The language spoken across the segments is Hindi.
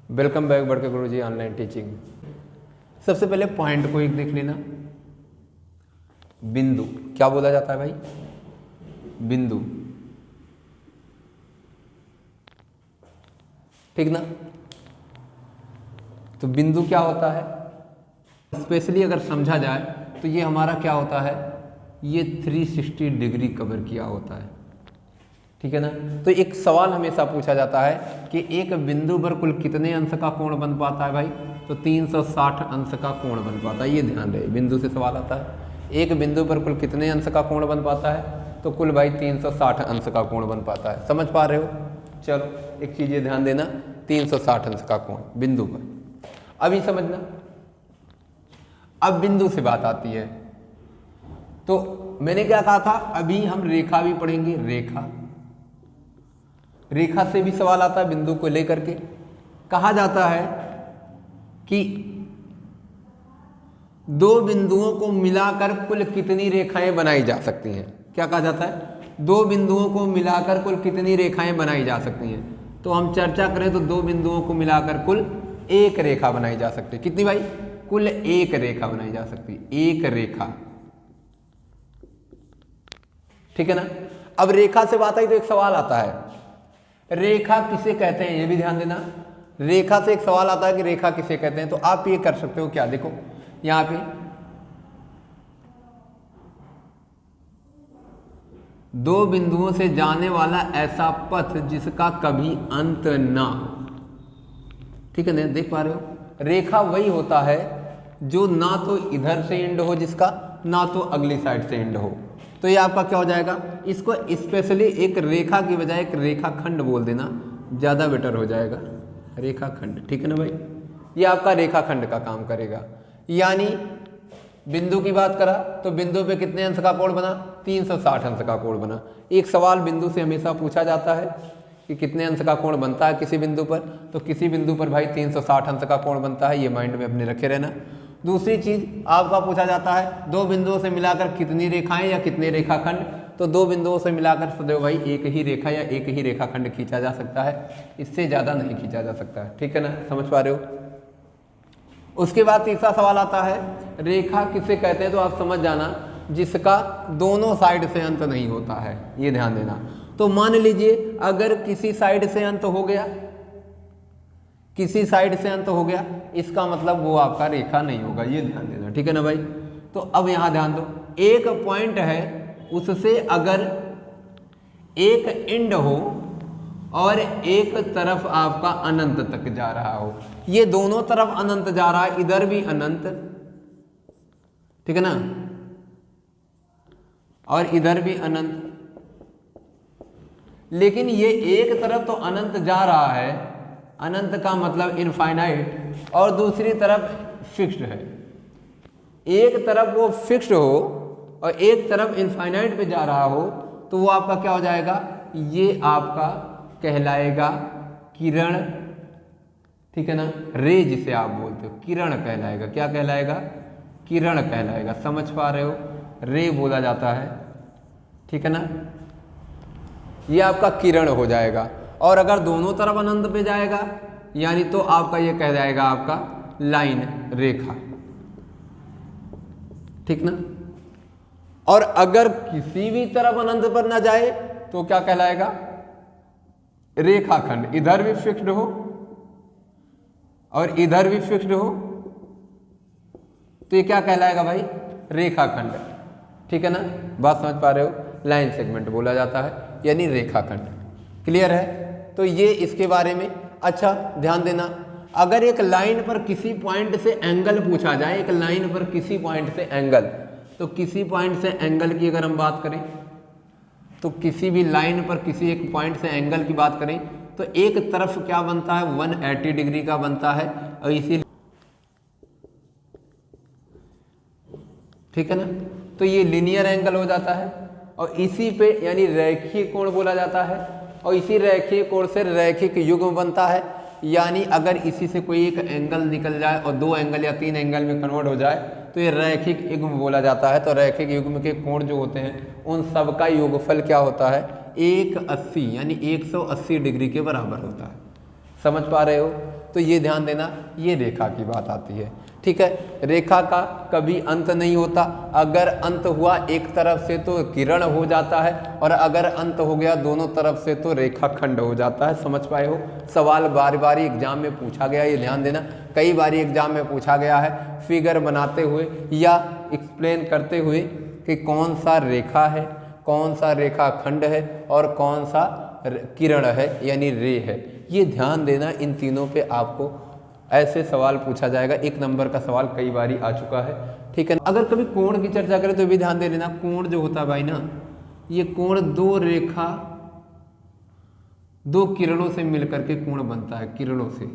वेलकम बैक बड़के गुरुजी ऑनलाइन टीचिंग। सबसे पहले पॉइंट को एक देख लेना। बिंदु क्या बोला जाता है भाई? बिंदु, ठीक ना? तो बिंदु क्या होता है? स्पेशली अगर समझा जाए तो ये हमारा क्या होता है, ये 360 डिग्री कवर किया होता है, ठीक है ना? तो एक सवाल हमेशा पूछा जाता है कि एक बिंदु पर कुल कितने अंश का कोण बन पाता है भाई? तो 360 अंश का कोण बन पाता है। ये ध्यान रहे, बिंदु से सवाल आता है एक बिंदु पर कुल कितने अंश का कोण बन पाता है? तो कुल भाई 360 अंश का कोण बन पाता है। समझ पा रहे हो? चलो एक चीज ये ध्यान देना, 360 अंश का कोण बिंदु पर। अभी समझना, अब बिंदु से बात आती है। तो मैंने क्या कहा था, अभी हम रेखा भी पढ़ेंगे। रेखा से भी सवाल आता है बिंदु को लेकर के। कहा जाता है कि दो बिंदुओं को मिलाकर कुल कितनी रेखाएं बनाई जा सकती हैं? क्या कहा जाता है? दो बिंदुओं को मिलाकर कुल कितनी रेखाएं बनाई जा सकती हैं? तो हम चर्चा करें तो दो बिंदुओं को मिलाकर कुल एक रेखा बनाई जा सकती है। कितनी भाई? कुल एक रेखा बनाई जा सकती है, एक रेखा, ठीक है ना? अब रेखा से बात आई तो एक सवाल आता है, रेखा किसे कहते हैं? ये भी ध्यान देना। रेखा से एक सवाल आता है कि रेखा किसे कहते हैं। तो आप ये कर सकते हो क्या, देखो यहां पे दो बिंदुओं से जाने वाला ऐसा पथ जिसका कभी अंत ना हो, ठीक है ना? देख पा रहे हो? रेखा वही होता है जो ना तो इधर से एंड हो जिसका, ना तो अगली साइड से एंड हो। तो ये आपका क्या हो जाएगा? इसको स्पेशली एक रेखा की बजाय एक रेखाखंड बोल देना, ज़्यादा बेटर हो जाएगा। रेखाखंड, ठीक है ना भाई? ये आपका रेखाखंड का काम करेगा। यानी बिंदु की बात करा तो बिंदु पे कितने अंश का कोण बना? 360 अंश का कोण बना। एक सवाल बिंदु से हमेशा पूछा जाता है कि कितने अंश का कोण बनता है किसी बिंदु पर। तो किसी बिंदु पर भाई 360 अंश का कोण बनता है, ये माइंड में अपने रखे रहना। दूसरी चीज आपका पूछा जाता है दो बिंदुओं से मिलाकर कितनी रेखाएं या कितने रेखाखंड? तो दो बिंदुओं से मिलाकर सदैव भाई एक ही रेखा या एक ही रेखाखंड खींचा जा सकता है, इससे ज्यादा नहीं खींचा जा सकता है, ठीक है ना? समझ पा रहे हो? उसके बाद तीसरा सवाल आता है, रेखा किसे कहते हैं? तो आप समझ जाना जिसका दोनों साइड से अंत नहीं होता है, ये ध्यान देना। तो मान लीजिए अगर किसी साइड से अंत हो गया, किसी साइड से अंत हो गया, इसका मतलब वो आपका रेखा नहीं होगा, ये ध्यान देना, ठीक है ना भाई? तो अब यहां ध्यान दो, एक पॉइंट है उससे अगर एक एंड हो और एक तरफ आपका अनंत तक जा रहा हो, ये दोनों तरफ अनंत जा रहा है, इधर भी अनंत, ठीक है ना, और इधर भी अनंत, लेकिन ये एक तरफ तो अनंत जा रहा है, अनंत का मतलब इनफाइनाइट, और दूसरी तरफ फिक्स्ड है। एक तरफ वो फिक्स्ड हो और एक तरफ इनफाइनाइट पे जा रहा हो, तो वो आपका क्या हो जाएगा? ये आपका कहलाएगा किरण, ठीक है ना? रे जिसे आप बोलते हो, किरण कहलाएगा। क्या कहलाएगा? किरण कहलाएगा। समझ पा रहे हो? रे बोला जाता है, ठीक है ना? ये आपका किरण हो जाएगा। और अगर दोनों तरफ अनंत पे जाएगा यानी तो आपका ये कह जाएगा आपका लाइन, रेखा, ठीक ना? और अगर किसी भी तरफ अनंत पर ना जाए तो क्या कहलाएगा? रेखाखंड। इधर भी फिक्स्ड हो और इधर भी फिक्स्ड हो तो ये क्या कहलाएगा भाई? रेखाखंड, ठीक है ना? बात समझ पा रहे हो? लाइन सेगमेंट बोला जाता है, यानी रेखाखंड। क्लियर है? तो ये इसके बारे में। अच्छा ध्यान देना, अगर एक लाइन पर किसी पॉइंट से एंगल पूछा जाए, एक लाइन पर किसी पॉइंट से एंगल, तो किसी पॉइंट से एंगल की अगर हम बात करें, तो किसी भी लाइन पर किसी एक पॉइंट से एंगल की बात करें तो एक तरफ क्या बनता है? 180 डिग्री का बनता है, और इसी, ठीक है ना? तो ये लीनियर एंगल हो जाता है, और इसी पे यानी रैखिक कोण बोला जाता है, और इसी रैखिक कोण से रैखिक युग्म बनता है। यानी अगर इसी से कोई एक एंगल निकल जाए और दो एंगल या तीन एंगल में कन्वर्ट हो जाए तो ये रैखिक युग्म बोला जाता है। तो रैखिक युग्म के कोण जो होते हैं उन सब का योगफल क्या होता है? 180 यानी 180 डिग्री के बराबर होता है। समझ पा रहे हो? तो ये ध्यान देना, ये रेखा की बात आती है। ठीक है, रेखा का कभी अंत नहीं होता। अगर अंत हुआ एक तरफ से तो किरण हो जाता है, और अगर अंत हो गया दोनों तरफ से तो रेखा खंड हो जाता है। समझ पाए हो? सवाल बार बार एग्जाम में पूछा गया, ये ध्यान देना, कई बार एग्जाम में पूछा गया है फिगर बनाते हुए या एक्सप्लेन करते हुए कि कौन सा रेखा है, कौन सा रेखा खंड है और कौन सा किरण है यानी रे है। ये ध्यान देना, इन तीनों पे आपको ऐसे सवाल पूछा जाएगा। 1 नंबर का सवाल कई बार आ चुका है। ठीक है, अगर कभी कोण की चर्चा करें तो भी ध्यान दे लेना, कोण जो होता है भाई ना, ये कोण दो रेखा दो किरणों से मिलकर के कोण बनता है। किरणों से,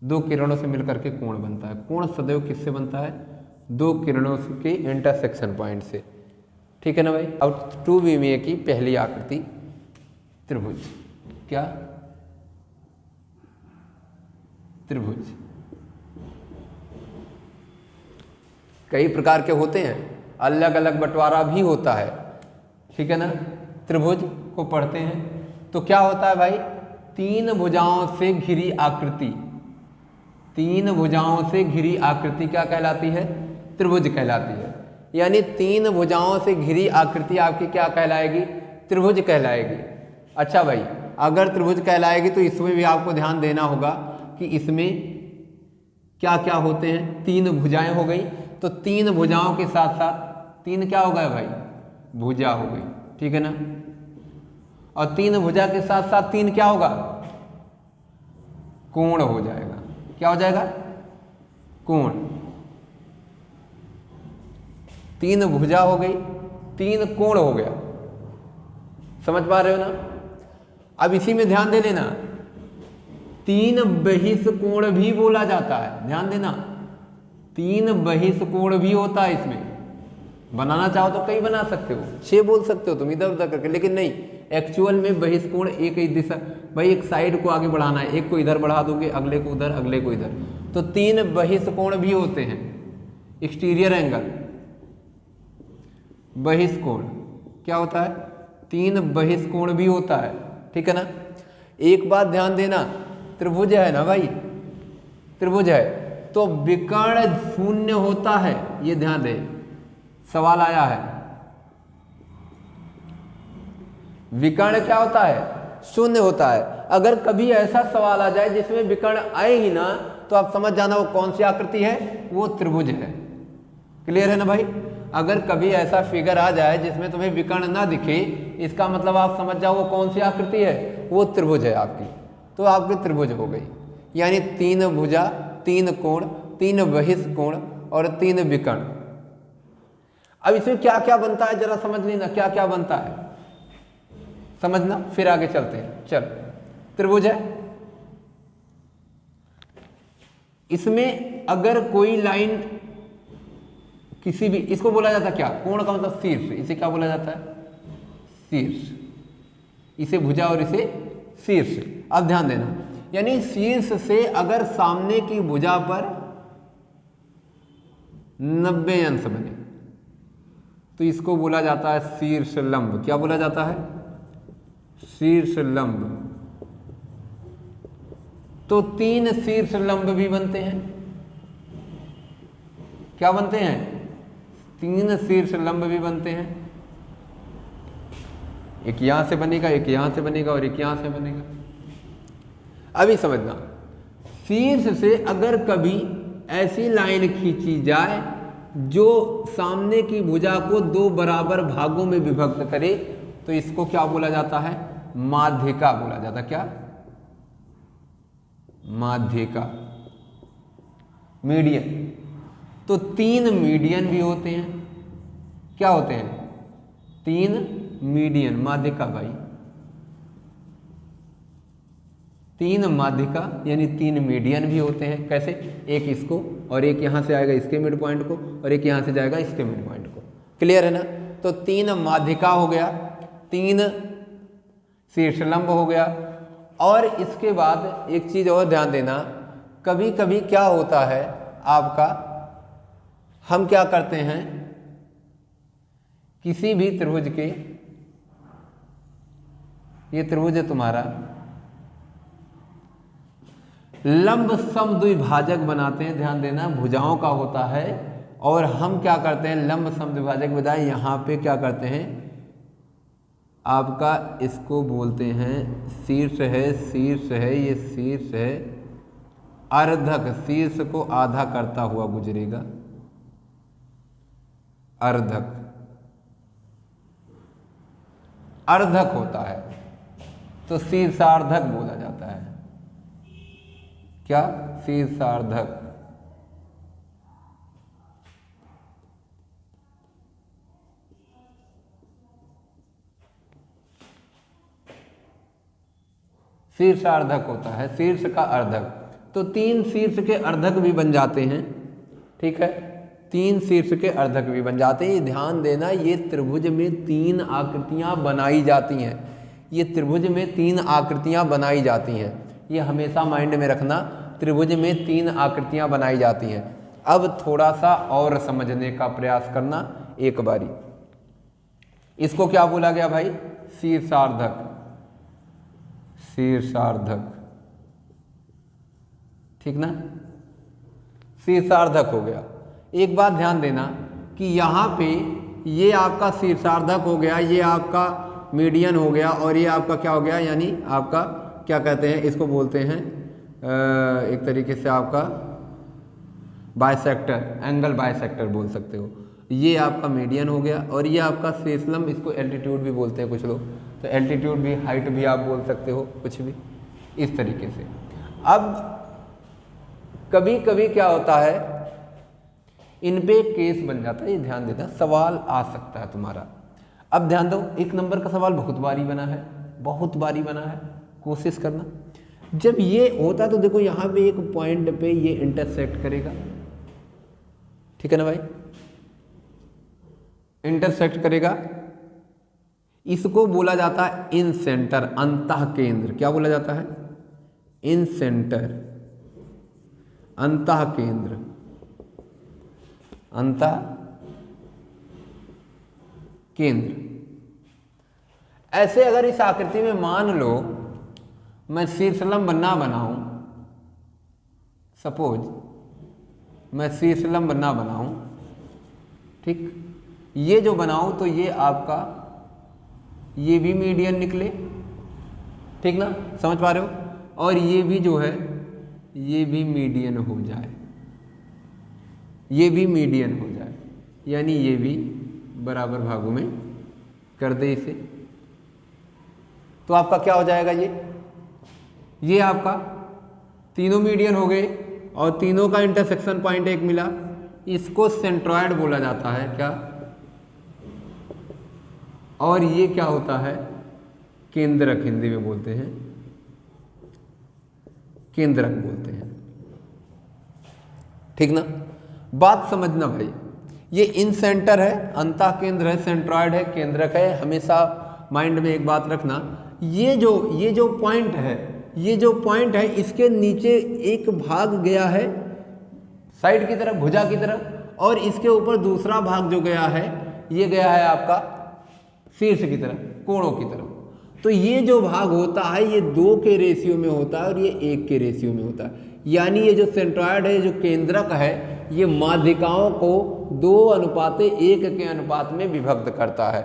दो किरणों से मिलकर के कोण बनता है। कोण सदैव किससे बनता है? दो किरणों के इंटरसेक्शन पॉइंट से। ठीक है ना भाई? अब 2B में की पहली आकृति त्रिभुज, क्या त्रिभुज कई प्रकार के होते हैं, अलग अलग बंटवारा भी होता है। ठीक है ना? त्रिभुज को पढ़ते हैं तो क्या होता है भाई? 3 भुजाओं से घिरी आकृति, 3 भुजाओं से घिरी आकृति क्या कहलाती है? त्रिभुज कहलाती है। यानी 3 भुजाओं से घिरी आकृति आपकी क्या कहलाएगी? त्रिभुज कहलाएगी। अच्छा भाई, अगर त्रिभुज कहलाएगी तो इसमें भी आपको ध्यान देना होगा कि इसमें क्या क्या होते हैं। 3 भुजाएं हो गई, तो 3 भुजाओं के साथ साथ 3 क्या हो गए भाई? भुजा हो गई। ठीक है ना? और 3 भुजा के साथ साथ 3 क्या होगा? कोण हो जाएगा। क्या हो जाएगा? कोण। 3 भुजा हो गई, 3 कोण हो गया। समझ पा रहे हो ना? अब इसी में ध्यान दे लेना, 3 बहिष्कोण भी बोला जाता है। ध्यान देना, 3 बहिष्कोण भी होता है इसमें। बनाना चाहो तो कई बना सकते हो, 6 बोल सकते हो तुम इधर उधर करके, लेकिन नहीं, एक्चुअल में बहिष्कोण एक ही दिशा, भाई एक साइड को आगे बढ़ाना है, एक को इधर बढ़ा दोगे, अगले को उधर, अगले को इधर, तो 3 बहिष्कोण भी होते हैं। एक्सटीरियर एंगल, बहिष्कोण क्या होता है? 3 बहिष्कोण भी होता है। ठीक है ना? एक बात ध्यान देना, त्रिभुज है ना भाई, त्रिभुज है तो विकर्ण शून्य होता है। ये ध्यान दे, सवाल आया है, विकर्ण क्या होता है? शून्य होता है। अगर कभी ऐसा सवाल आ जाए जिसमें विकर्ण आए ही ना, तो आप समझ जाना वो कौन सी आकृति है? वो त्रिभुज है। क्लियर है ना भाई? अगर कभी ऐसा फिगर आ जाए जिसमें तुम्हें विकर्ण ना दिखे, इसका मतलब आप समझ जाओ वो कौन सी आकृति है? वो त्रिभुज है आपकी। तो आपकी त्रिभुज हो गई, यानी 3 भुजा, 3 कोण, 3 बहिष्कोण और 3 विकर्ण। अब इसमें क्या क्या बनता है जरा समझ लेना, क्या क्या बनता है समझना, फिर आगे चलते हैं। चल, त्रिभुज है, इसमें अगर कोई लाइन किसी भी, इसको बोला जाता है क्या? कोण का मतलब शीर्ष, इसे क्या बोला जाता है? शीर्ष। इसे भुजा और इसे शीर्ष। अब ध्यान देना, यानी शीर्ष से अगर सामने की भुजा पर 90 अंश बने तो इसको बोला जाता है शीर्ष लंब। क्या बोला जाता है? शीर्ष लंब। तो 3 शीर्ष लंब भी बनते हैं। क्या बनते हैं? 3 शीर्ष लंब भी बनते हैं। एक यहां से बनेगा, एक यहां से बनेगा और एक यहां से बनेगा। अभी समझना, शीर्ष से अगर कभी ऐसी लाइन खींची जाए जो सामने की भुजा को 2 बराबर भागों में विभक्त करे, तो इसको क्या बोला जाता है? माध्यिका बोला जाता है। क्या? माध्यिका, मीडियन। तो 3 मीडियन भी होते हैं। क्या होते हैं? 3 मीडियन, माध्यिका भाई, 3 माध्यिका यानी 3 मीडियन भी होते हैं। कैसे? एक इसको और एक यहां से आएगा इसके मिड पॉइंट को और एक यहां से जाएगा इसके मिड पॉइंट को। क्लियर है ना? तो 3 माध्यिका हो गया, 3 शीर्षलंब हो गया। और इसके बाद एक चीज और ध्यान देना, कभी कभी क्या होता है आपका, हम क्या करते हैं, किसी भी त्रिभुज के, ये त्रिभुज है तुम्हारा, लंब समद्विभाजक बनाते हैं, ध्यान देना भुजाओं का होता है, और हम क्या करते हैं लंब समद्विभाजक बजाय यहाँ पे क्या करते हैं आपका इसको बोलते हैं शीर्ष है, शीर्ष है, ये शीर्ष है, अर्धक शीर्ष को आधा करता हुआ गुजरेगा, अर्धक, अर्धक होता है तो शीर्षार्धक बोला जाता है। क्या? शीर्षार्धक। शीर्षार्धक होता है, शीर्ष का अर्धक। तो 3 शीर्ष के अर्धक भी बन जाते हैं, ठीक है, 3 शीर्ष के अर्धक भी बन जाते हैं। ये ध्यान देना, ये त्रिभुज में 3 आकृतियां बनाई जाती हैं, ये त्रिभुज में 3 आकृतियां बनाई जाती हैं, ये हमेशा माइंड में रखना, त्रिभुज में 3 आकृतियां बनाई जाती हैं। अब थोड़ा सा और समझने का प्रयास करना एक बारी। इसको क्या बोला गया भाई? शीर्षार्धक, शीर्षार्धक, ठीक ना, शीर्षार्धक हो गया। एक बात ध्यान देना कि यहाँ पे ये आपका शीर्षार्धक हो गया, ये आपका मीडियन हो गया, और ये आपका क्या हो गया, यानी आपका क्या कहते हैं, इसको बोलते हैं एक तरीके से आपका बाइसेक्टर, एंगल बाइसेक्टर बोल सकते हो। ये आपका मीडियन हो गया, और ये आपका शीर्षलंब, इसको एल्टीट्यूड भी बोलते हैं कुछ लोग, तो एल्टीट्यूड भी, हाइट भी आप बोल सकते हो, कुछ भी इस तरीके से। अब कभी कभी क्या होता है, इन पे केस बन जाता है, ये ध्यान देना, सवाल आ सकता है तुम्हारा। अब ध्यान दो, 1 नंबर का सवाल बहुत बारी बना है, बहुत बारी बना है, कोशिश करना। जब ये होता है तो देखो यहाँ पे एक पॉइंट पे ये इंटरसेक्ट करेगा, ठीक है ना भाई, इंटरसेक्ट करेगा, इसको बोला जाता है इन सेंटर, अंतः केंद्र। क्या बोला जाता है? इन सेंटर, अंतः केंद्र, अंतः केंद्र। ऐसे अगर इस आकृति में मान लो मैं शीर्षलंब ना बनाऊं, सपोज मैं शीर्षलंब ना बनाऊं, ठीक, ये जो बनाऊं तो ये आपका, ये भी मीडियन निकले, ठीक ना, समझ पा रहे हो, और ये भी जो है ये भी मीडियन हो जाए, ये भी मीडियन हो जाए, यानी ये भी बराबर भागों में कर दे इसे, तो आपका क्या हो जाएगा, ये आपका तीनों मीडियन हो गए और तीनों का इंटरसेक्शन पॉइंट एक मिला, इसको सेंट्रॉयड बोला जाता है। क्या? और ये क्या होता है? केंद्रक, हिंदी में बोलते हैं केंद्रक बोलते हैं, ठीक ना। बात समझना भाई, ये इन सेंटर है, अंतः केंद्र है, सेंट्रॉयड है, केंद्रक है। हमेशा माइंड में एक बात रखना, ये जो पॉइंट है, ये जो पॉइंट है, इसके नीचे एक भाग गया है साइड की तरफ, भुजा की तरफ, और इसके ऊपर दूसरा भाग जो गया है, ये गया है आपका शीर्ष की तरफ, कोणों की तरफ। तो ये जो भाग होता है ये 2 के रेशियो में होता है और ये 1 के रेशियो में होता है, यानी ये जो सेंट्रॉयड है, जो केंद्रक है, ये माध्यिकाओं को 2:1 के अनुपात में विभक्त करता है,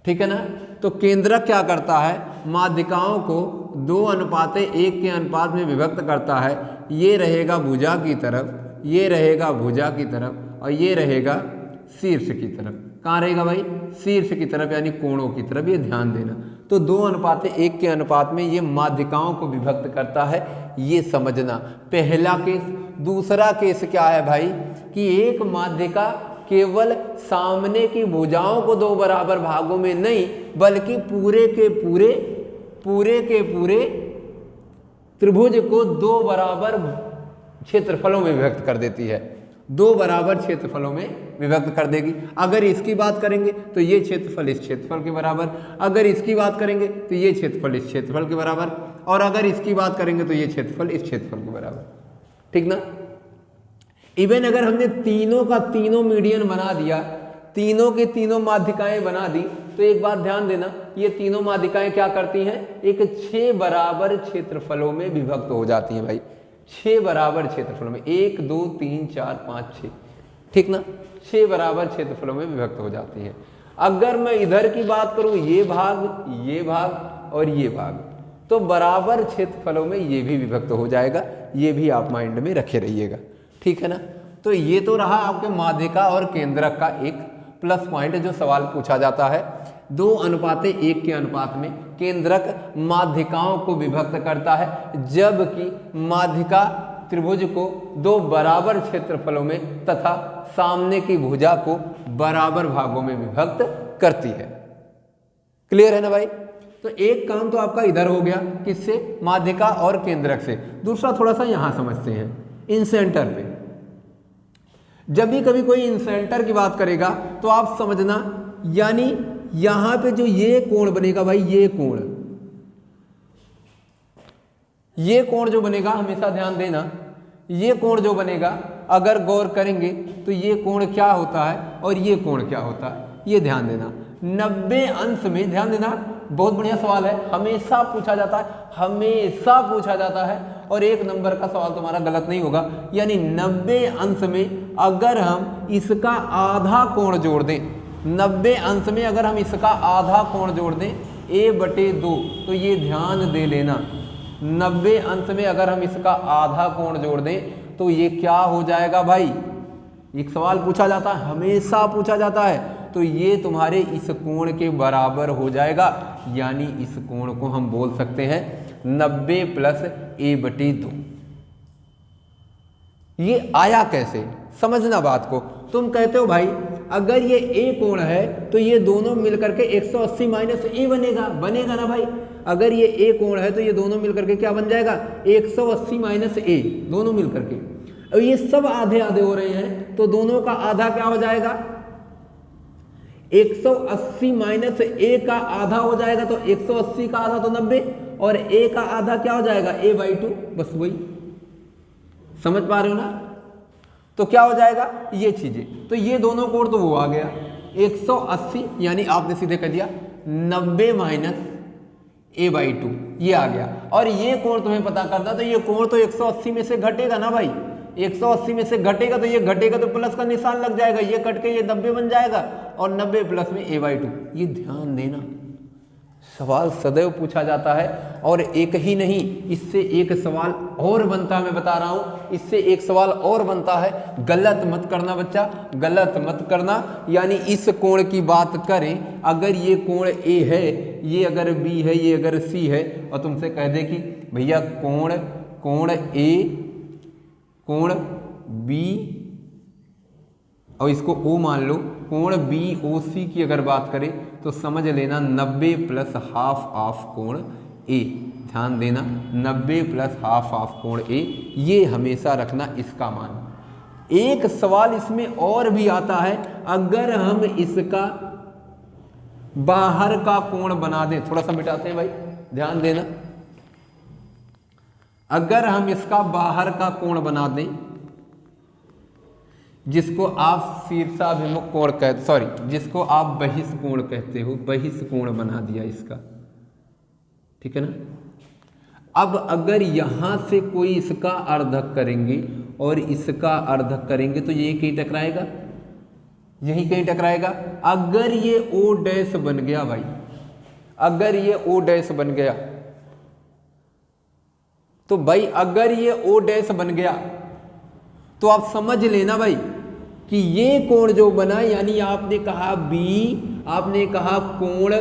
ठीक है ना। तो केंद्रक क्या करता है? माध्यिकाओं को 2:1 के अनुपात में विभक्त करता है। ये रहेगा भुजा की तरफ, ये रहेगा भुजा की तरफ, और ये रहेगा शीर्ष की तरफ। कहाँ रहेगा भाई? शीर्ष की तरफ, यानी कोणों की तरफ, ये ध्यान देना। तो 2:1 के अनुपात में ये माध्यिकाओं को विभक्त करता है, ये समझना पहला केस। दूसरा केस क्या है भाई, कि एक माध्यिका केवल सामने की भुजाओं को 2 बराबर भागों में नहीं, बल्कि पूरे के पूरे त्रिभुज को 2 बराबर क्षेत्रफलों में विभक्त कर देती है, 2 बराबर क्षेत्रफलों में विभक्त कर देगी। अगर इसकी बात करेंगे तो ये क्षेत्रफल इस क्षेत्रफल के बराबर, अगर इसकी बात करेंगे तो ये क्षेत्रफल इस क्षेत्रफल के बराबर, और अगर इसकी बात करेंगे तो ये क्षेत्रफल इस क्षेत्रफल के बराबर, ठीक ना। इवन अगर हमने तीनों का तीनों मीडियन बना दिया, तीनों की तीनों माध्यिकाएं बना दी, तो एक बात ध्यान देना, ये तीनों माध्यिकाएं क्या करती हैं? एक 6 बराबर क्षेत्रफलों में विभक्त हो जाती हैं भाई। 6 बराबर क्षेत्रफलों में, 1 2 3 4 5 6, ठीक ना, 6 बराबर क्षेत्रफलों में विभक्त हो जाती है। अगर मैं इधर की बात करूं, ये भाग और ये भाग, तो बराबर क्षेत्रफलों में ये भी विभक्त हो जाएगा। ये भी आप माइंड में रखे रहिएगा, ठीक है ना। तो ये तो रहा आपके माध्यिका और केंद्रक का एक प्लस पॉइंट जो सवाल पूछा जाता है। 2:1 के अनुपात में केंद्रक माध्यिकाओं को विभक्त करता है, जबकि माध्यिका त्रिभुज को 2 बराबर क्षेत्रफलों में तथा सामने की भुजा को बराबर भागों में विभक्त करती है। क्लियर है ना भाई। तो एक काम तो आपका इधर हो गया, किससे, माध्यिका और केंद्रक से। दूसरा थोड़ा सा यहां समझते हैं, इन सेंटर पे। जब भी कभी कोई इन सेंटर की बात करेगा तो आप समझना, यानी यहां पे जो ये कोण बनेगा भाई, ये कोण जो बनेगा, हमेशा ध्यान देना, ये कोण जो बनेगा अगर गौर करेंगे तो ये कोण क्या होता है और ये कोण क्या होता है, ये ध्यान देना। 90 अंश में, ध्यान देना, बहुत बढ़िया सवाल है, हमेशा पूछा जाता है और 1 नंबर का सवाल तुम्हारा गलत नहीं होगा। यानी 90 अंश में अगर हम इसका आधा कोण जोड़ दें, 90 अंश में अगर हम इसका आधा कोण जोड़ दें a/2, तो ये ध्यान दे लेना, 90 अंश में अगर हम इसका आधा कोण जोड़ दें तो ये क्या हो जाएगा भाई। एक सवाल पूछा जाता है, हमेशा पूछा जाता है, तो ये तुम्हारे इस कोण के बराबर हो जाएगा। यानी इस कोण को हम बोल सकते हैं 90 + a/2। ये आया कैसे, समझना बात को। तुम कहते हो भाई अगर ये a कोण है तो ये दोनों मिलकर के 180 - a बनेगा ना भाई। अगर ये a कोण है तो ये दोनों मिलकर के क्या बन जाएगा, 180 - a, दोनों मिलकर के। और ये सब आधे आधे हो रहे हैं, तो दोनों का आधा क्या हो जाएगा, 180 - a का आधा हो जाएगा, तो 180 का आधा तो 90, और a का आधा क्या हो जाएगा, a/2, बस वही। समझ पा रहे हो ना। तो क्या हो जाएगा ये चीजें, तो ये दोनों कोण तो वो आ गया 180, यानी आपने सीधे कह दिया 90 - a/2, ये आ गया। और ये कोण तुम्हें पता करना, तो ये कोण तो 180 में से घटेगा ना भाई, 180 में से घटेगा तो ये घटेगा तो प्लस का निशान लग जाएगा, ये कट के ये 90 बन जाएगा, और 90 प्लस में a/2। ये ध्यान देना, सवाल सदैव पूछा जाता है। और एक ही नहीं, इससे एक सवाल और बनता है, मैं बता रहा हूं, इससे एक सवाल और बनता है। गलत मत करना बच्चा, गलत मत करना। यानी इस कोण की बात करें, अगर ये कोण A है, ये अगर B है, ये अगर C है, और तुमसे कह दे कि भैया कोण A, कोण B, और इसको O मान लो, कोण BOC की अगर बात करें तो समझ लेना 90 + हाफ ऑफ कोण A। ध्यान देना, 90 + हाफ ऑफ कोण A, ये हमेशा रखना इसका मान। एक सवाल इसमें और भी आता है, अगर हम इसका बाहर का कोण बना दें, थोड़ा सा मिटाते हैं भाई, ध्यान देना, अगर हम इसका बाहर का कोण बना दें, जिसको आप शीर्षाभिमुख कोण कहते, सॉरी, जिसको आप बहिष्कोण कहते हो, बहिष्कोण बना दिया इसका, ठीक है ना। अब अगर यहां से कोई इसका अर्धक करेंगे और इसका अर्धक करेंगे तो ये कहीं टकराएगा, यही कहीं टकराएगा। अगर ये O' बन गया भाई, अगर ये O' बन गया, तो भाई अगर ये O' बन गया तो आप समझ लेना भाई कि ये कोण जो बना, यानी आपने कहा B, आपने कहा कोण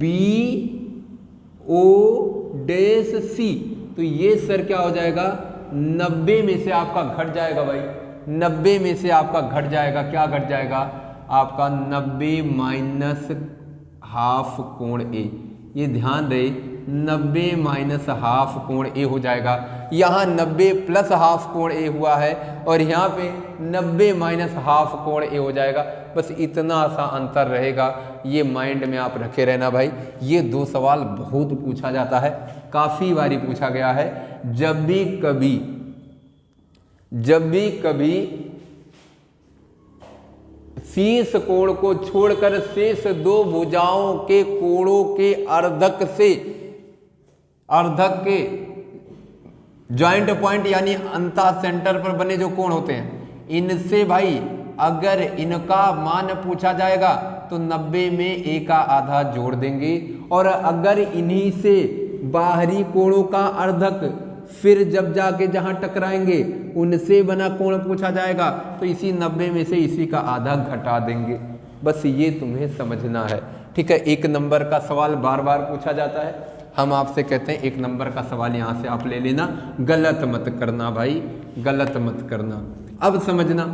BOC, तो ये सर क्या हो जाएगा, 90 में से आपका घट जाएगा भाई, 90 में से आपका घट जाएगा, क्या घट जाएगा आपका, 90 - हाफ कोण A। ये ध्यान रहे, 90 - हाफ कोण A हो जाएगा। यहाँ 90 + हाफ कोण A हुआ है, और यहाँ पे 90 - हाफ कोण A हो जाएगा। बस इतना सा अंतर रहेगा, ये माइंड में आप रखे रहना भाई। ये 2 सवाल बहुत पूछा जाता है, काफ़ी बारी पूछा गया है। जब भी कभी शीर्ष कोण को छोड़कर शेष 2 भुजाओं के कोणों के अर्धक ज्वाइंट पॉइंट यानी अंतः सेंटर पर बने जो कोण होते हैं, इनसे भाई अगर इनका मान पूछा जाएगा तो 90 में ए का आधा जोड़ देंगे, और अगर इन्हीं से बाहरी कोणों का अर्धक फिर जब जाके जहां टकराएंगे उनसे बना कोण पूछा जाएगा तो इसी 90 में से इसी का आधा घटा देंगे। बस ये तुम्हें समझना है, ठीक है। 1 नंबर का सवाल बार बार पूछा जाता है, हम आपसे कहते हैं 1 नंबर का सवाल यहाँ से आप ले लेना, गलत मत करना भाई, गलत मत करना। अब समझना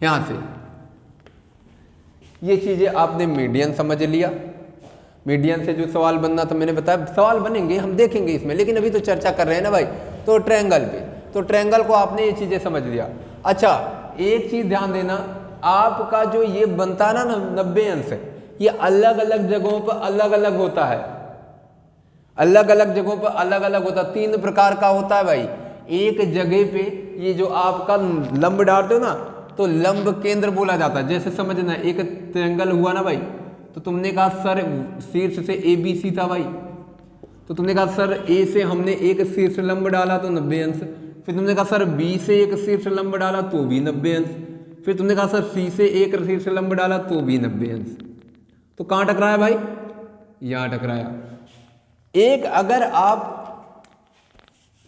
यहाँ से ये चीजें आपने मीडियन समझ लिया, मीडियन से जो सवाल बनना था मैंने बताया, सवाल बनेंगे हम देखेंगे इसमें, लेकिन अभी तो चर्चा कर रहे हैं ना भाई, तो ट्रायंगल पे, तो ट्रायंगल को आपने ये चीजें समझ लिया। अच्छा एक चीज ध्यान देना, आपका जो ये बनता है ना 90 अंश, ये अलग अलग जगहों पर अलग अलग होता है, अलग अलग जगहों पर अलग अलग होता है, 3 प्रकार का होता है भाई। एक जगह पे ये जो आपका लंब डालते हो ना तो लंब केंद्र बोला जाता है। जैसे समझना, एक ट्रायंगल हुआ ना भाई, तो तुमने कहा सर शीर्ष से ABC था भाई, तो तुमने कहा सर A से हमने एक शीर्ष लंब डाला तो 90 अंश, फिर तुमने कहा सर B से एक शीर्ष लंब डाला तो भी 90 अंश, फिर तुमने कहा सर C से एक शीर्ष लंब डाला तो भी 90 अंश। तो कहाँ टकराया भाई? यहाँ टकराया। एक अगर आप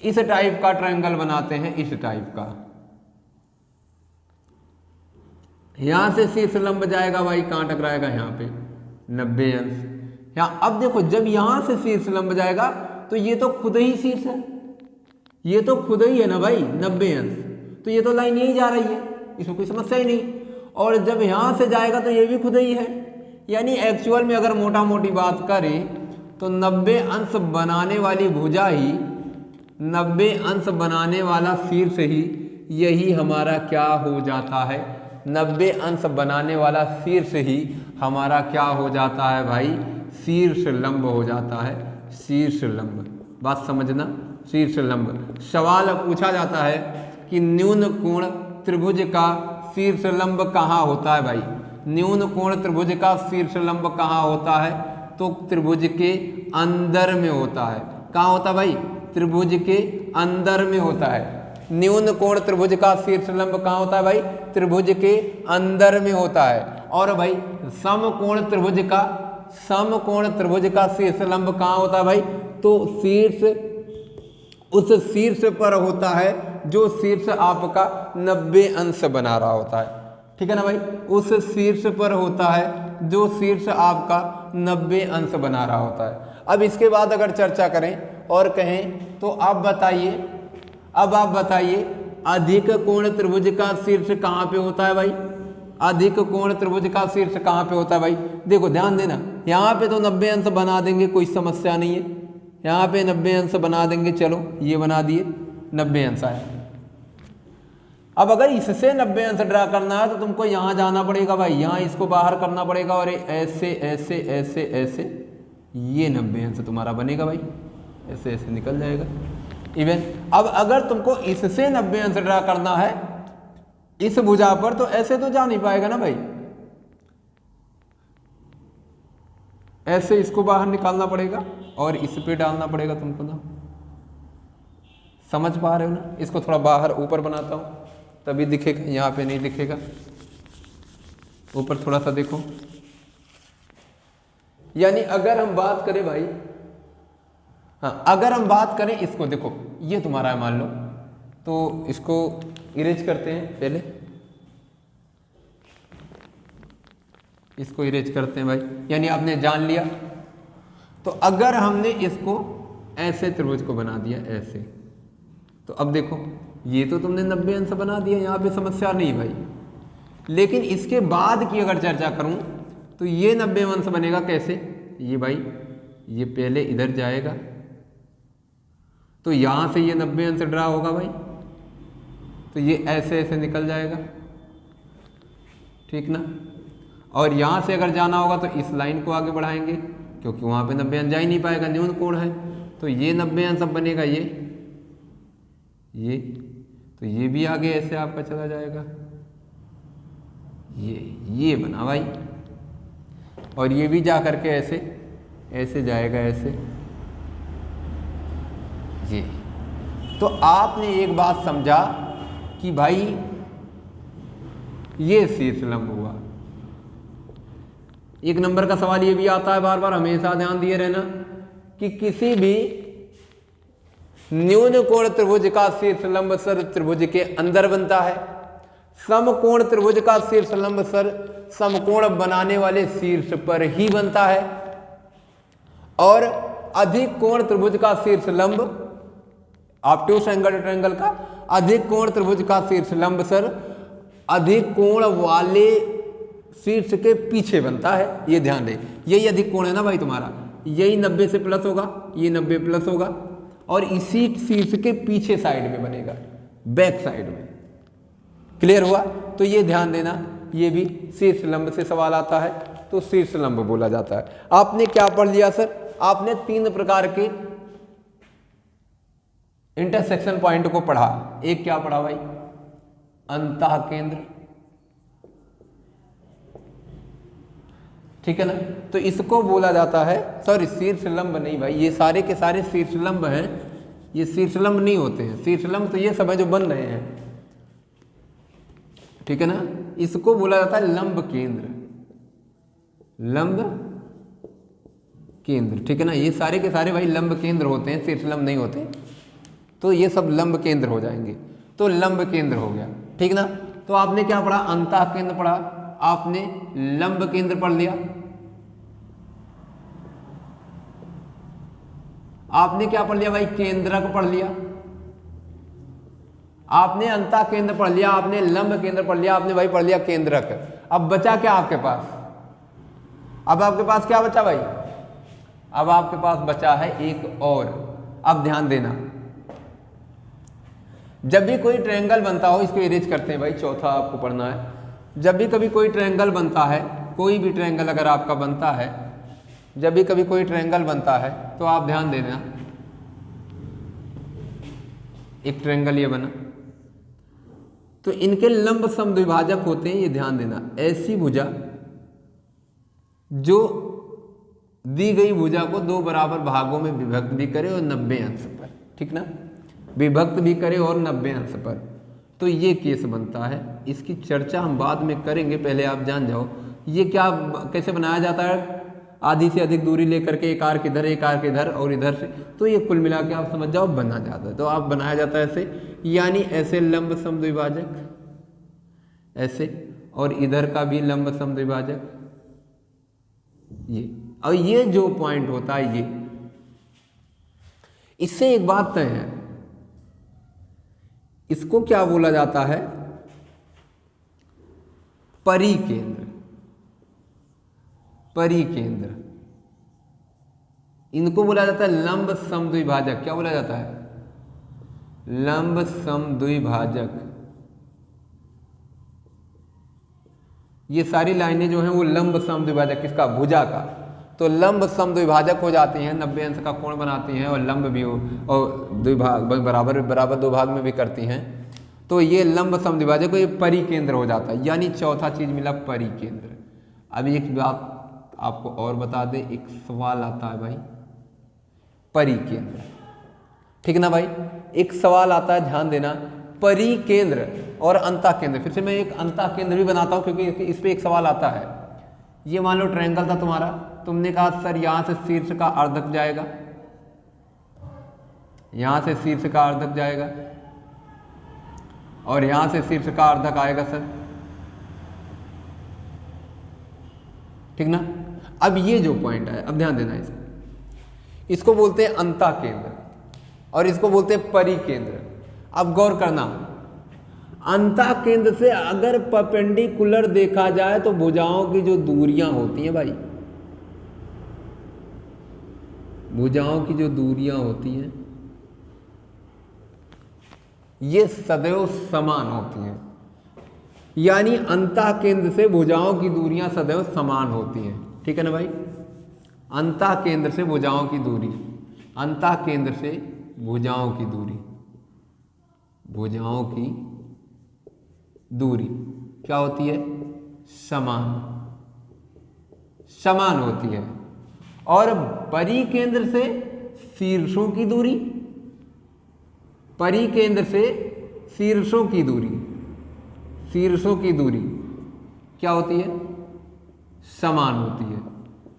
इस टाइप का ट्रायंगल बनाते हैं, इस टाइप का, यहां से शीर्ष लंब जाएगा भाई, कहां टकराएगा? यहाँ पे 90 अंश। यहाँ अब देखो, जब यहां से शीर्ष लंब जाएगा तो ये तो खुद ही शीर्ष है, ये तो खुद ही है ना भाई 90 अंश, तो ये तो लाइन यही जा रही है, इसमें कोई समस्या ही नहीं। और जब यहां से जाएगा तो ये भी खुद ही है, यानी एक्चुअल में अगर मोटा मोटी बात करें तो 90 अंश बनाने वाली भुजा ही, 90 अंश बनाने वाला शीर्ष ही, यही हमारा क्या हो जाता है? 90 अंश बनाने वाला शीर्ष ही हमारा क्या हो जाता है भाई? शीर्ष लंब हो जाता है, शीर्ष लंब। बात समझना, शीर्ष लंब। सवाल पूछा जाता है कि न्यून कोण त्रिभुज का शीर्ष लंब कहाँ होता है भाई? न्यून कोण त्रिभुज का शीर्ष लंब कहाँ होता है? तो त्रिभुज के अंदर में होता है। कहाँ होता है भाई? त्रिभुज के अंदर में होता है। न्यून कोण त्रिभुज का शीर्ष लंब कहाँ होता है भाई? त्रिभुज के अंदर में होता है। और भाई समकोण त्रिभुज का, समकोण त्रिभुज का शीर्ष लंब कहाँ होता है भाई? तो शीर्ष, उस शीर्ष पर होता है जो शीर्ष आपका 90 अंश बना रहा होता है, ठीक है ना भाई? उस शीर्ष पर होता है जो शीर्ष आपका 90 अंश बना रहा होता है। अब इसके बाद अगर चर्चा करें और कहें तो आप बताइए, अब आप बताइए अधिक कोण त्रिभुज का शीर्ष कहाँ पे होता है भाई? अधिक कोण त्रिभुज का शीर्ष कहाँ पे होता है भाई? देखो ध्यान देना, यहाँ पे तो 90 अंश बना देंगे, कोई समस्या नहीं है, यहाँ पे 90 अंश बना देंगे, चलो ये बना दिए, 90 अंश आया। अब अगर इससे 90 अंश ड्रा करना है तो तुमको यहाँ जाना पड़ेगा भाई, यहाँ इसको बाहर करना पड़ेगा और ऐसे ऐसे ऐसे ऐसे ये 90 अंश तुम्हारा बनेगा भाई, ऐसे ऐसे निकल जाएगा इवन। अब अगर तुमको इससे 90 अंश ड्रा करना है इस भुजा पर तो ऐसे तो जा नहीं पाएगा ना भाई, ऐसे इसको बाहर निकालना पड़ेगा और इस पे डालना पड़ेगा तुमको ना। समझ पा रहे हो ना? इसको थोड़ा बाहर ऊपर बनाता हूं तभी दिखेगा, यहाँ पे नहीं दिखेगा, ऊपर थोड़ा सा देखो। यानी अगर हम बात करें भाई, हाँ अगर हम बात करें इसको, देखो ये तुम्हारा है मान लो, तो इसको इरेज करते हैं पहले, इसको इरेज करते हैं भाई, यानी आपने जान लिया। तो अगर हमने इसको ऐसे त्रिभुज को बना दिया ऐसे, तो अब देखो ये तो तुमने 90 अंश बना दिया, यहाँ पे समस्या नहीं भाई। लेकिन इसके बाद की अगर चर्चा करूं तो ये 90 अंश बनेगा कैसे? ये भाई ये पहले इधर जाएगा तो यहाँ से ये 90 अंश ड्रा होगा भाई, तो ये ऐसे ऐसे निकल जाएगा, ठीक ना? और यहाँ से अगर जाना होगा तो इस लाइन को आगे बढ़ाएंगे क्योंकि वहाँ पे 90 अंश जा ही नहीं पाएगा, न्यून कोण है, तो ये 90 अंश बनेगा ये, तो ये भी आगे ऐसे आपका चला जाएगा, ये बना भाई, और ये भी जा करके ऐसे ऐसे जाएगा, ऐसे ये। तो आपने एक बात समझा कि भाई ये शीर्ष लंब हुआ। एक नंबर का सवाल ये भी आता है बार बार, हमेशा ध्यान दिए रहना कि किसी भी न्यून कोण त्रिभुज का शीर्ष लंब सर त्रिभुज के अंदर बनता है, समकोण त्रिभुज का शीर्ष लंब सर समकोण बनाने वाले शीर्ष पर ही बनता है, और अधिक कोण त्रिभुज का शीर्ष लंब ऑब्ट्यूस एंगल ट्रायंगल का अधिक कोण त्रिभुज का शीर्ष लंब सर अधिक कोण वाले शीर्ष के पीछे बनता है। ये ध्यान दे, यही अधिक कोण है ना भाई तुम्हारा, यही 90 से प्लस होगा, ये 90 प्लस होगा, और इसी शीर्ष के पीछे साइड में बनेगा, बैक साइड में। क्लियर हुआ? तो ये ध्यान देना, ये भी शीर्ष लंब से सवाल आता है तो शीर्ष लंब बोला जाता है। आपने क्या पढ़ लिया सर? आपने 3 प्रकार के इंटरसेक्शन पॉइंट को पढ़ा। एक क्या पढ़ा भाई? अंतः केंद्र, ठीक है ना? तो इसको बोला जाता है, सॉरी शीर्ष लंब नहीं भाई, ये सारे के सारे शीर्ष लंब हैं, ये शीर्ष लंब नहीं होते हैं। शीर्ष लंब तो ये सब है जो बन रहे हैं, ठीक है ना? इसको बोला जाता है लंब केंद्र, लंब केंद्र, ठीक है ना? ये सारे के सारे भाई लंब केंद्र होते हैं, शीर्ष लंब नहीं होते, तो ये सब लंब केंद्र हो जाएंगे। तो लंब केंद्र हो गया, ठीक ना? तो आपने क्या पढ़ा? अंतः केंद्र पढ़ा, आपने लंब केंद्र पढ़ लिया, आपने क्या पढ़ लिया भाई? केंद्रक पढ़ लिया, आपने अंतः केंद्र पढ़ लिया, आपने लंब केंद्र पढ़ लिया, आपने भाई पढ़ लिया केंद्रक। अब बचा क्या आपके पास? अब आपके पास क्या बचा भाई? अब आपके पास बचा है एक और। अब ध्यान देना, जब भी कोई ट्रायंगल बनता हो, इसको इरेज करते हैं भाई, चौथा आपको पढ़ना है। जब भी कभी कोई ट्रायंगल बनता है, कोई भी ट्रायंगल अगर आपका बनता है, जब भी कभी कोई ट्रायंगल बनता है तो आप ध्यान देना, एक ट्रायंगल ये बना तो इनके लंब समद्विभाजक होते हैं, ये ध्यान देना। ऐसी भुजा जो दी गई भुजा को 2 बराबर भागों में विभक्त भी करे और 90 अंश पर, ठीक ना? विभक्त भी करे और 90 अंश पर, तो ये केस बनता है। इसकी चर्चा हम बाद में करेंगे, पहले आप जान जाओ ये क्या कैसे बनाया जाता है। आधी से अधिक दूरी लेकर के एक आर्क इधर, एक आर्क इधर और इधर से, तो ये कुल मिला के आप समझ जाओ बना जाता है। तो आप बनाया जाता है ऐसे, यानी ऐसे लंब समद्विभाजक, ऐसे, और इधर का भी लंब समद्विभाजक ये। और ये जो पॉइंट होता है ये, इससे एक बात तय है, इसको क्या बोला जाता है? परिकेंद्र, परिकेंद्र। इनको बोला जाता है लंब समद्विभाजक। क्या बोला जाता है? लंब समद्विभाजक। ये सारी लाइनें जो हैं वो लंब समद्विभाजक, किसका? भुजा का। तो लंब समद्विभाजक हो जाती हैं, 90 अंश का कोण बनाती हैं, और लंब भी हो, और द्विभाग बराबर बराबर 2 भाग में भी करती हैं। तो ये लंब समद्विभाजक, ये परिकेंद्र हो जाता है, यानी चौथा चीज मिला परिकेंद्र। अब एक बात आपको और बता दे, एक सवाल आता है भाई, परिकेंद्र, ठीक ना भाई? एक सवाल आता है, ध्यान देना, परिकेंद्र और अंतः केंद्र। फिर से मैं एक अंतः केंद्र भी बनाता हूं क्योंकि इस पे एक सवाल आता है। ये मान लो ट्रायंगल था तुम्हारा, तुमने कहा सर यहां से शीर्ष का अर्धक जाएगा, यहां से शीर्ष का अर्धक जाएगा, और यहां से शीर्ष का अर्धक आएगा सर, ठीक ना? अब ये जो पॉइंट है, अब ध्यान देना, इसको बोलते हैं अंतः केंद्र और इसको बोलते हैं परिकेंद्र। अब गौर करना, अंतः केंद्र से अगर परपेंडिकुलर देखा जाए तो भुजाओं की जो दूरियां होती हैं भाई, भुजाओं की जो दूरियां होती हैं ये सदैव समान होती हैं, यानी अंतः केंद्र से भुजाओं की दूरियां सदैव समान होती हैं, ठीक है ना भाई? अंतः केंद्र से भुजाओं की दूरी, अंतः केंद्र से भुजाओं की दूरी, भुजाओं की दूरी क्या होती है? समान, समान होती है। और परिकेंद्र से शीर्षों की दूरी परिकेंद्र से शीर्षों की दूरी, शीर्षों की दूरी क्या होती है? समान होती है।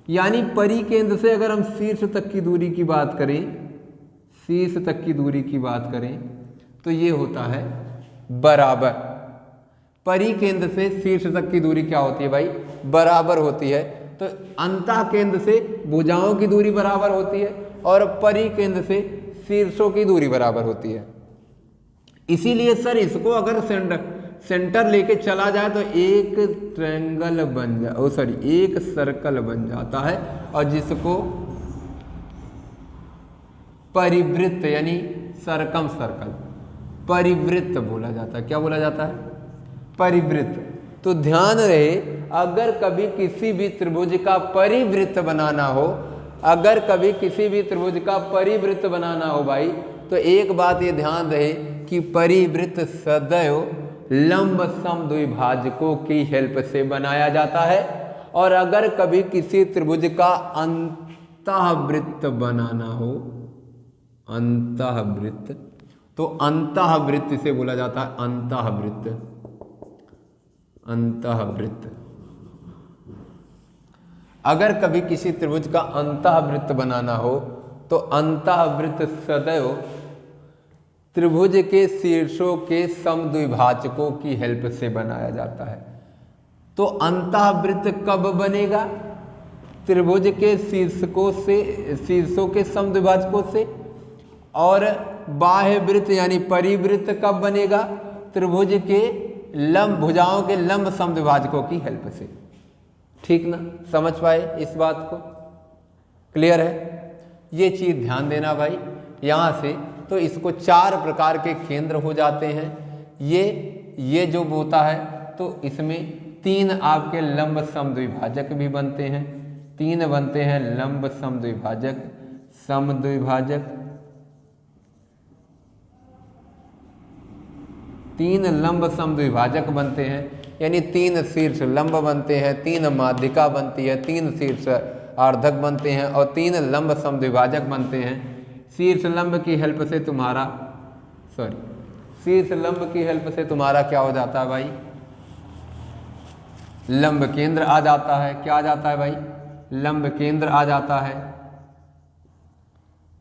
यानी परिकेंद्र से अगर हम शीर्ष तक की दूरी की बात करें, शीर्ष तक की दूरी की बात करें तो ये होता है बराबर। परिकेंद्र से शीर्ष तक की दूरी क्या होती है भाई? बराबर होती है। तो अंतः केंद्र से भुजाओं की दूरी बराबर होती है और परिकेंद्र से शीर्षों की दूरी बराबर होती है। इसीलिए सर इसको अगर सेंटर लेके चला जाए तो एक ट्रायंगल बन एक सर्कल बन जाता है और जिसको परिवृत्त यानी सरकम सर्कल परिवृत्त बोला जाता है। क्या बोला जाता है? परिवृत्त। तो ध्यान रहे, अगर कभी किसी भी त्रिभुज का परिवृत्त बनाना हो, अगर कभी किसी भी त्रिभुज का परिवृत्त बनाना हो भाई, तो एक बात ये ध्यान रहे कि परिवृत्त सदैव लंब समद्विभाजकों की हेल्प से बनाया जाता है। और अगर कभी किसी त्रिभुज का अंतःवृत्त बनाना हो, अंतःवृत्त, तो अंतःवृत्त से बोला जाता है अंतःवृत्त, अंतःवृत्त। अगर कभी किसी त्रिभुज का अंतःवृत्त बनाना हो तो अंतःवृत्त सदैव त्रिभुज के शीर्षों के समद्विभाजकों की हेल्प से बनाया जाता है। तो अंतःवृत्त कब बनेगा? त्रिभुज के शीर्षों के समद्विभाजकों से। और बाह्य वृत्त यानी परिवृत्त कब बनेगा? त्रिभुज के लंब भुजाओं के लंब समद्विभाजकों की हेल्प से। ठीक ना? समझ पाए इस बात को? क्लियर है? ये चीज ध्यान देना भाई। यहाँ से तो इसको 4 प्रकार के केंद्र हो जाते हैं। ये जो होता है तो इसमें 3 आपके लंब समद्विभाजक भी बनते हैं। 3 बनते हैं लंब समद्विभाजक, समद्विभाजक 3 लंब समद्विभाजक बनते हैं, यानी 3 शीर्ष लंब बनते हैं, 3 माध्यिका बनती है, 3 शीर्ष आर्धक बनते हैं और 3 लंब समद्विभाजक बनते हैं। शीर्ष लंब की हेल्प से तुम्हारा शीर्ष लंब की हेल्प से तुम्हारा क्या हो जाता है भाई? लंब केंद्र आ जाता है। क्या आ जाता है भाई? लंब केंद्र आ जाता है।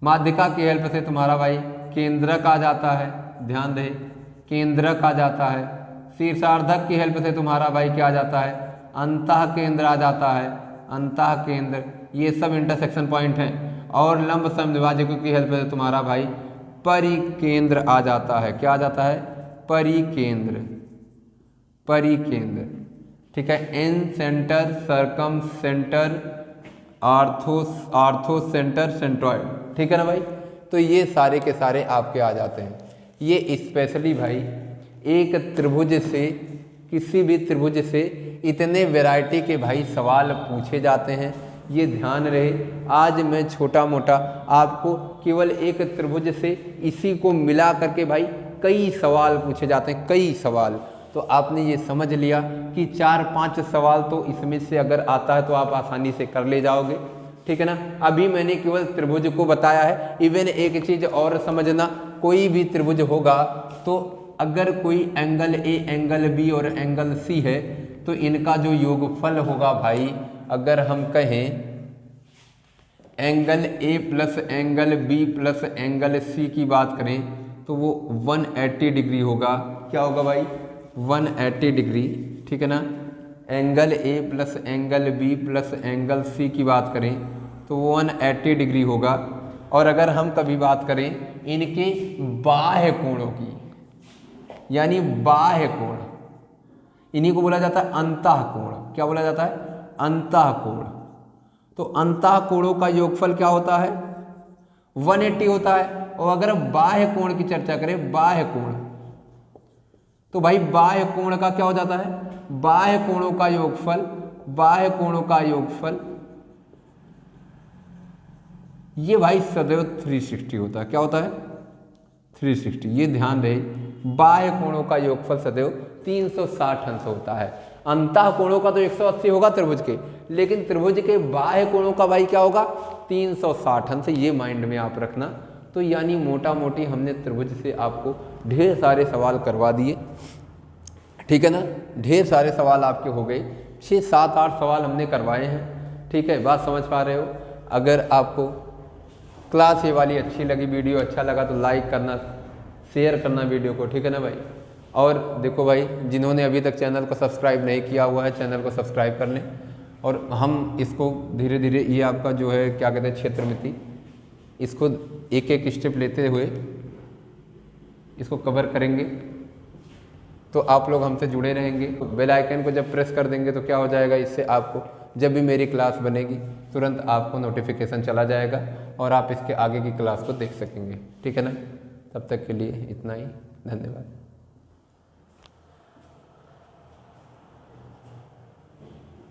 माध्यिका की हेल्प से तुम्हारा भाई केंद्रक आ जाता है। ध्यान दे, केंद्रक आ जाता है। शीर्षार्धक की हेल्प से तुम्हारा भाई क्या आ जाता है? अंतः केंद्र आ जाता है। अंतः केंद्र, ये सब इंटरसेक्शन पॉइंट हैं। और लंब समद्विभाजकों की हेल्प से तुम्हारा भाई परिकेंद्र आ जाता है। क्या आ जाता है? परिकेंद्र, परिकेंद्र। ठीक है। Incentre, circumcentre, orthocentre, centroid. ठीक है ना भाई? तो ये सारे के सारे आपके आ जाते हैं। ये स्पेशली भाई एक त्रिभुज से, किसी भी त्रिभुज से इतने वैरायटी के भाई सवाल पूछे जाते हैं। ये ध्यान रहे, आज मैं छोटा मोटा आपको केवल एक त्रिभुज से इसी को मिला करके भाई कई सवाल पूछे जाते हैं, कई सवाल। तो आपने ये समझ लिया कि 4-5 सवाल तो इसमें से अगर आता है तो आप आसानी से कर ले जाओगे। ठीक है ना? अभी मैंने केवल त्रिभुज को बताया है। इवन एक चीज और समझना, कोई भी त्रिभुज होगा तो अगर कोई एंगल ए, एंगल बी और एंगल सी है तो इनका जो योगफल होगा भाई, अगर हम कहें angle A plus angle B plus angle C की बात करें तो वो 180 डिग्री होगा। क्या होगा भाई? 180 डिग्री। ठीक है ना? Angle A plus angle B plus angle C की बात करें तो वो 180 डिग्री होगा। और अगर हम कभी बात करें इनके बाह्य कोणों की, यानी बाह्य कोण, इन्हीं को बोला जाता है अंतः कोण। क्या बोला जाता है? अंतः कोण। तो अंतः कोणों का योगफल क्या होता है? 180 होता है। और अगर बाह्य कोण की चर्चा करें, बाह्य कोण, तो भाई बाह्य कोण का क्या हो जाता है? बाह्य कोणों का योगफल, बाह्य कोणों का योगफल ये भाई सदैव 360 होता है। क्या होता है? 360। ये ध्यान रहे, बाह्य कोणों का योगफल सदैव 360 अंश होता है। अंतः कोणों का तो 180 होगा त्रिभुज के, लेकिन त्रिभुज के बाह्य कोणों का भाई क्या होगा? 360 अंश। ये माइंड में आप रखना। तो यानी मोटा मोटी हमने त्रिभुज से आपको ढेर सारे सवाल करवा दिए, ठीक है ना। ढेर सारे सवाल आपके हो गए, 6, 7, 8 सवाल हमने करवाए हैं, ठीक है। बात समझ पा रहे हो। अगर आपको क्लास ये वाली अच्छी लगी, वीडियो अच्छा लगा तो लाइक करना, शेयर करना वीडियो को, ठीक है ना भाई। और देखो भाई, जिन्होंने अभी तक चैनल को सब्सक्राइब नहीं किया हुआ है चैनल को सब्सक्राइब कर लें। और हम इसको धीरे धीरे, ये आपका जो है क्या कहते हैं क्षेत्रमिति, इसको एक एक स्टेप लेते हुए इसको कवर करेंगे। तो आप लोग हमसे जुड़े रहेंगे। बेल आइकन को जब प्रेस कर देंगे तो क्या हो जाएगा, इससे आपको जब भी मेरी क्लास बनेगी तुरंत आपको नोटिफिकेशन चला जाएगा और आप इसके आगे की क्लास को देख सकेंगे, ठीक है ना। तब तक के लिए इतना ही, धन्यवाद।